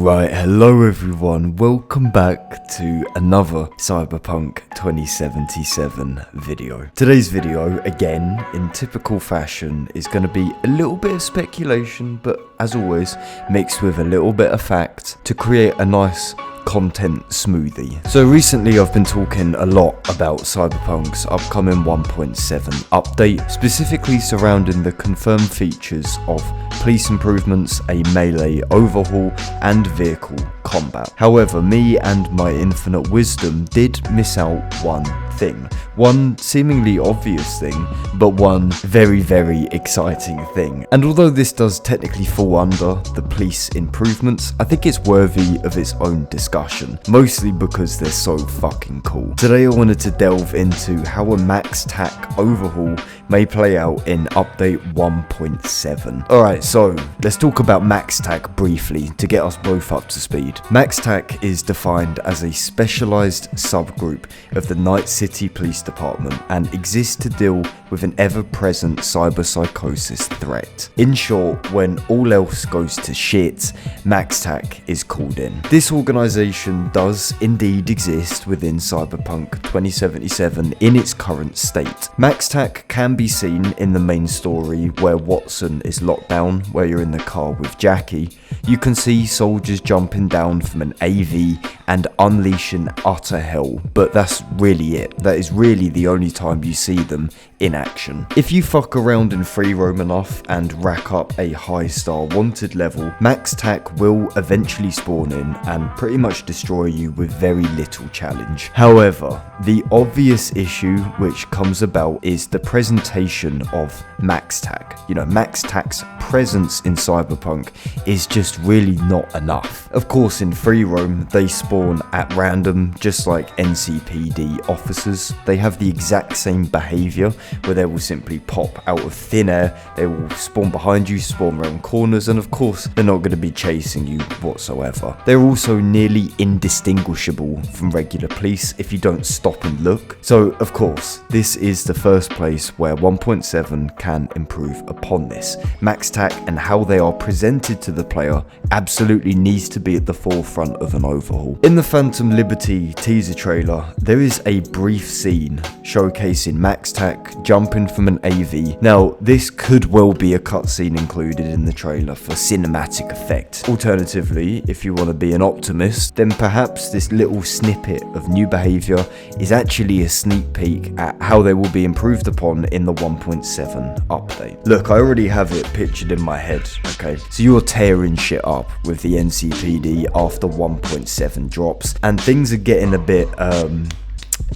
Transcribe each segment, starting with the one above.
Alright, hello everyone, welcome back to another Cyberpunk 2077 video. Today's video, again, in typical fashion, is going to be a little bit of speculation, but as always, mixed with a little bit of fact to create a nice content smoothie. So recently I've been talking a lot about Cyberpunk's upcoming 1.7 update, specifically surrounding the confirmed features of police improvements, a melee overhaul, and vehicle combat. However, me and my infinite wisdom did miss out one thing. One seemingly obvious thing, but one very, very exciting thing. And although this does technically fall under the police improvements, I think it's worthy of its own discussion, mostly because they're so fucking cool. Today I wanted to delve into how a MaxTac overhaul may play out in update 1.7. Alright, so let's talk about MaxTac briefly to get us both up to speed. MaxTac is defined as a specialized subgroup of the Night City Police Department and exists to deal with an ever-present cyberpsychosis threat. In short, when all else goes to shit, MaxTac is called in. This organization does indeed exist within Cyberpunk 2077 in its current state. MaxTac can be seen in the main story where Watson is locked down, where you're in the car with Jackie. You can see soldiers jumping down from an AV and unleashing utter hell, but that's really it. That is really the only time you see them in action. If you fuck around in free roam enough and rack up a high star wanted level, MaxTac will eventually spawn in and pretty much destroy you with very little challenge. However, the obvious issue which comes about is the presentation of MaxTac. You know, MaxTac's presence in Cyberpunk is just really not enough. Of course, in free roam, they spawn at random, just like NCPD officers. They have the exact same behavior, where they will simply pop out of thin air, they will spawn behind you, spawn around corners, and of course, they're not going to be chasing you whatsoever. They're also nearly indistinguishable from regular police if you don't stop and look. So, of course, this is the first place where 1.7 can improve upon this. MaxTac and how they are presented to the player absolutely needs to be at the forefront of an overhaul. In the Phantom Liberty teaser trailer, there is a brief scene showcasing MaxTac jumping from an AV. Now, this could well be a cutscene included in the trailer for cinematic effect. Alternatively, if you want to be an optimist, then perhaps this little snippet of new behavior is actually a sneak peek at how they will be improved upon in the 1.7 update. Look, I already have it pictured in my head, okay? So you're tearing shit up with the NCPD after 1.7 drops, and things are getting a bit,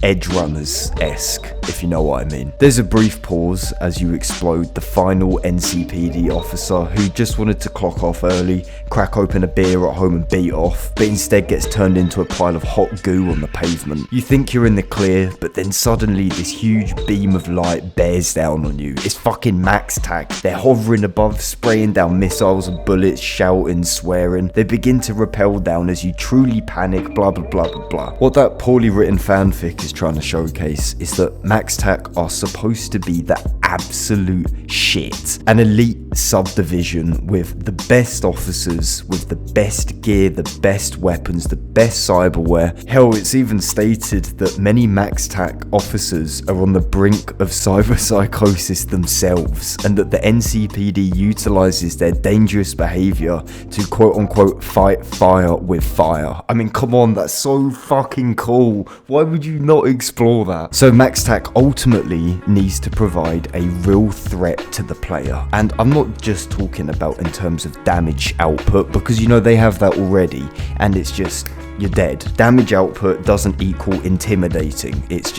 Edge Runners-esque, if you know what I mean. There's a brief pause as you explode the final NCPD officer who just wanted to clock off early, crack open a beer at home and beat off, but instead gets turned into a pile of hot goo on the pavement. You think you're in the clear, but then suddenly this huge beam of light bears down on you. It's fucking MaxTac. They're hovering above, spraying down missiles and bullets, shouting, swearing. They begin to rappel down as you truly panic, blah blah blah blah blah. What that poorly written fanfic is trying to showcase is that MaxTac are supposed to be the absolute shit. An elite subdivision with the best officers, with the best gear, the best weapons, the best cyberware. Hell, it's even stated that many MaxTac officers are on the brink of cyberpsychosis themselves, and that the NCPD utilizes their dangerous behavior to quote-unquote fight fire with fire. I mean, come on, that's so fucking cool. Why would you not explore that? So MaxTac ultimately needs to provide a real threat to the player, and I'm not just talking about in terms of damage output, because you know they have that already, and it's just, you're dead. Damage output doesn't equal intimidating, it's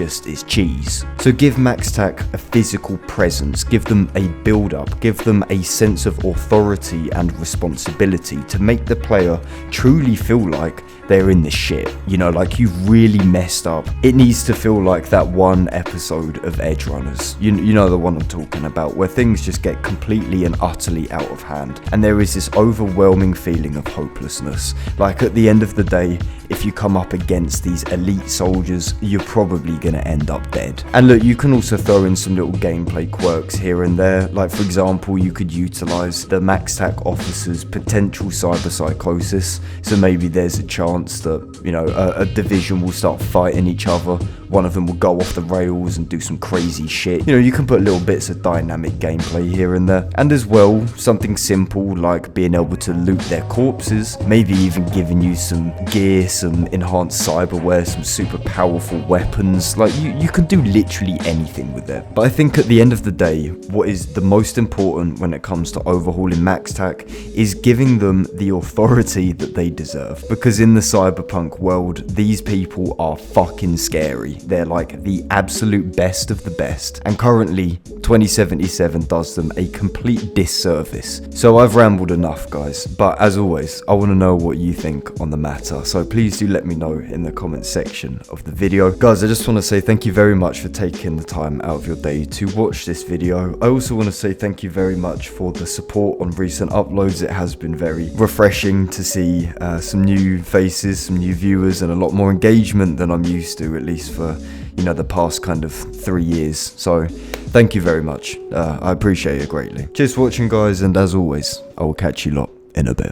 cheese. So give MaxTac a physical presence, give them a build up, give them a sense of authority and responsibility to make the player truly feel like they're in the shit, you know, like you've really messed up. It needs to feel like that one episode of Edge Runners, you know the one I'm talking about, where things just get completely and utterly out of hand, and there is this overwhelming feeling of hopelessness. Like at the end of the day, if you come up against these elite soldiers, you're probably going to end up dead. And look, you can also throw in some little gameplay quirks here and there. Like, for example, you could utilize the MaxTac officer's potential cyber psychosis. So maybe there's a chance that, you know, a division will start fighting each other. One of them will go off the rails and do some crazy shit. You know, you can put little bits of dynamic gameplay here and there. And as well, something simple like being able to loot their corpses, maybe even giving you some gear, some enhanced cyberware, some super powerful weapons. Like, you can do literally anything with it. But I think at the end of the day, what is the most important when it comes to overhauling MaxTac is giving them the authority that they deserve. Because in the Cyberpunk world, these people are fucking scary. They're like the absolute best of the best. And currently, 2077 does them a complete disservice. So I've rambled enough, guys. But as always, I want to know what you think on the matter. So please do let me know in the comment section of the video. Guys, I just want to say thank you very much for taking the time out of your day to watch this video. I also want to say thank you very much for the support on recent uploads. It has been very refreshing to see some new faces, some new viewers, and a lot more engagement than I'm used to, at least for, you know, the past kind of 3 years. So thank you very much. I appreciate it greatly. Cheers for watching, guys, and as always, I will catch you lot in a bit.